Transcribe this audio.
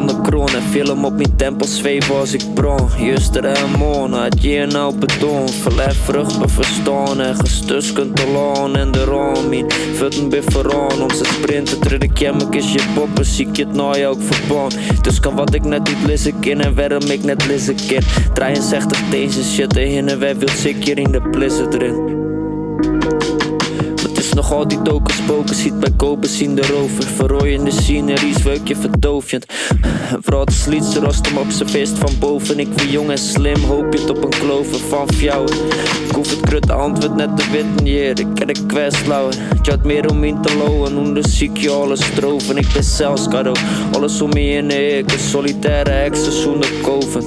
De kroon en film op mijn tempel zweven als ik bron. Juster en moon, had je nou beton. Verlijf vrucht me verstaan en gestuskend te laan. En de rom in, vutten bij vooraan. Om ze sprinten, tred ik jemmek is je poppen. Zie ik het nou ook verband. Dus kan wat ik net niet lissen kin en waarom ik net lissen kin. 63 deze shit heen en wij wil zeker in de blizzard erin. Nog altijd ook spoken, ziet bij kopen zien de rover. Verrooiende sceneries, weukje verdoofjend. Vooral de slietse rost hem op zijn vest van boven. Ik ben jong en slim, hoop je het op een klover van fjouwen. Ik hoef het krut antwoord net te witten, yeah. Ik ken de quest lauwen. Je had meer om in te lowen, onder ziek je alles stroven. Ik ben zelfs cadeau, alles om me in de ik. Een solitaire heksen zonder koven.